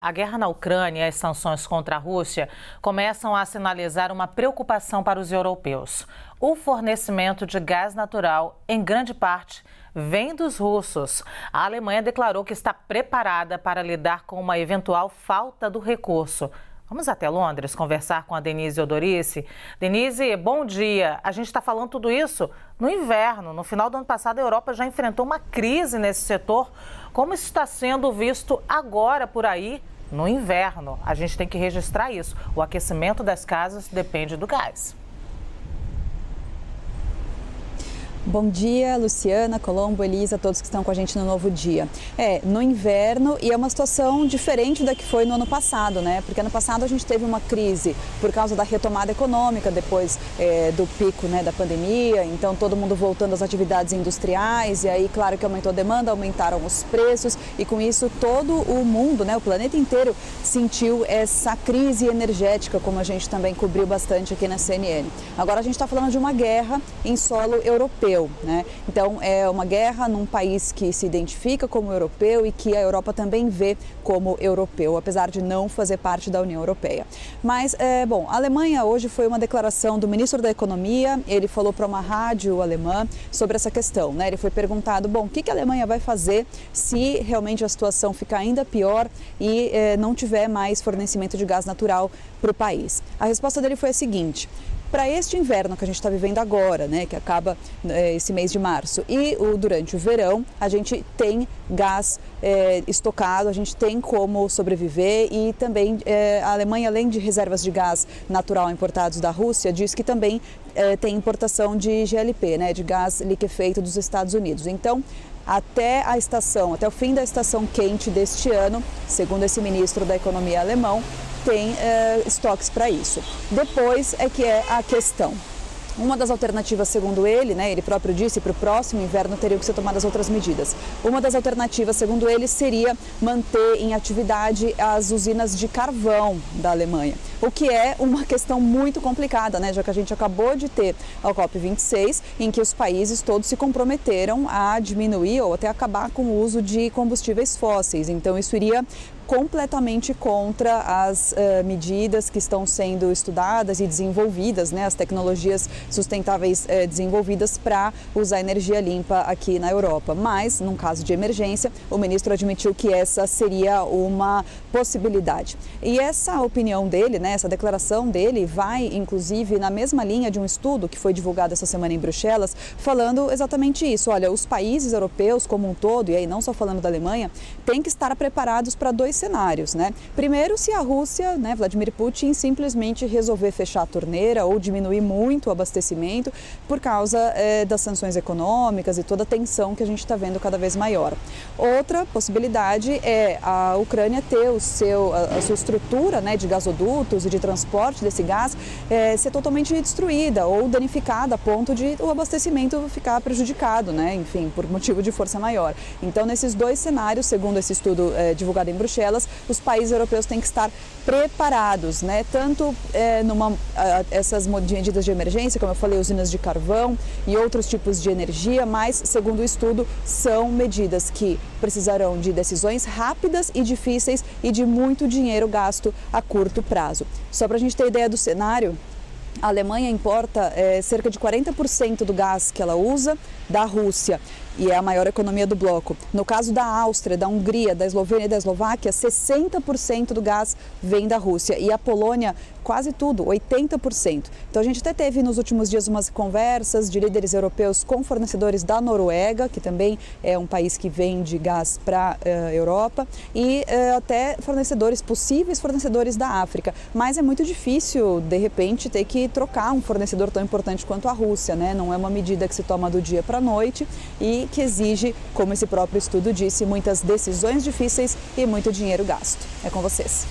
A guerra na Ucrânia e as sanções contra a Rússia começam a sinalizar uma preocupação para os europeus. O fornecimento de gás natural, em grande parte, vem dos russos. A Alemanha declarou que está preparada para lidar com uma eventual falta do recurso. Vamos até Londres conversar com a Denise Odorice. Denise, bom dia. A gente está falando tudo isso no inverno. No final do ano passado, a Europa já enfrentou uma crise nesse setor. Como isso está sendo visto agora por aí no inverno? A gente tem que registrar isso. O aquecimento das casas depende do gás. Bom dia, Luciana, Colombo, Elisa, todos que estão com a gente no Novo Dia. No inverno, e é uma situação diferente da que foi no ano passado, né? Porque ano passado a gente teve uma crise por causa da retomada econômica, depois do pico, né, da pandemia, então todo mundo voltando às atividades industriais, e aí claro que aumentou a demanda, aumentaram os preços, e com isso todo o mundo, né, o planeta inteiro sentiu essa crise energética, como a gente também cobriu bastante aqui na CNN. Agora a gente está falando de uma guerra em solo europeu. Né? Então, é uma guerra num país que se identifica como europeu e que a Europa também vê como europeu, apesar de não fazer parte da União Europeia. Mas, a Alemanha hoje foi uma declaração do ministro da Economia, ele falou para uma rádio alemã sobre essa questão, né? Ele foi perguntado, o que a Alemanha vai fazer se realmente a situação ficar ainda pior e não tiver mais fornecimento de gás natural para o país. A resposta dele foi a seguinte: para este inverno que a gente está vivendo agora, né, que acaba esse mês de março, e durante o verão, a gente tem gás estocado, a gente tem como sobreviver, e também a Alemanha, além de reservas de gás natural importados da Rússia, diz que também tem importação de GLP, né, de gás liquefeito dos Estados Unidos. Então, até o fim da estação quente deste ano, segundo esse ministro da Economia alemão, tem estoques para isso. Depois é que é a questão. Uma das alternativas, segundo ele, né, ele próprio disse, para o próximo inverno teriam que ser tomadas outras medidas. Uma das alternativas, segundo ele, seria manter em atividade as usinas de carvão da Alemanha, o que é uma questão muito complicada, né, já que a gente acabou de ter a COP26, em que os países todos se comprometeram a diminuir ou até acabar com o uso de combustíveis fósseis. Então, isso iria completamente contra as medidas que estão sendo estudadas e desenvolvidas, né, as tecnologias sustentáveis desenvolvidas para usar energia limpa aqui na Europa. Mas, num caso de emergência, o ministro admitiu que essa seria uma possibilidade. E essa opinião dele, né, essa declaração dele, vai inclusive na mesma linha de um estudo que foi divulgado essa semana em Bruxelas, falando exatamente isso. Olha, os países europeus como um todo, e aí não só falando da Alemanha, têm que estar preparados para dois cenários, né? Primeiro, se a Rússia, né, Vladimir Putin, simplesmente resolver fechar a torneira ou diminuir muito o abastecimento por causa das sanções econômicas e toda a tensão que a gente está vendo cada vez maior. Outra possibilidade é a Ucrânia ter a sua estrutura, né, de gasodutos e de transporte desse gás ser totalmente destruída ou danificada a ponto de o abastecimento ficar prejudicado, né? Enfim, por motivo de força maior. Então, nesses dois cenários, segundo esse estudo divulgado em Bruxelas, os países europeus têm que estar preparados, né? Tanto essas medidas de emergência, como eu falei, usinas de carvão e outros tipos de energia, mas, segundo o estudo, são medidas que precisarão de decisões rápidas e difíceis e de muito dinheiro gasto a curto prazo. Só para a gente ter ideia do cenário, a Alemanha importa cerca de 40% do gás que ela usa da Rússia e é a maior economia do bloco. No caso da Áustria, da Hungria, da Eslovênia e da Eslováquia, 60% do gás vem da Rússia e a Polônia quase tudo, 80%. Então a gente até teve nos últimos dias umas conversas de líderes europeus com fornecedores da Noruega, que também é um país que vende gás para a Europa, e até possíveis fornecedores da África. Mas é muito difícil, de repente, ter que trocar um fornecedor tão importante quanto a Rússia, né? Não é uma medida que se toma do dia para a noite e que exige, como esse próprio estudo disse, muitas decisões difíceis e muito dinheiro gasto. É com vocês.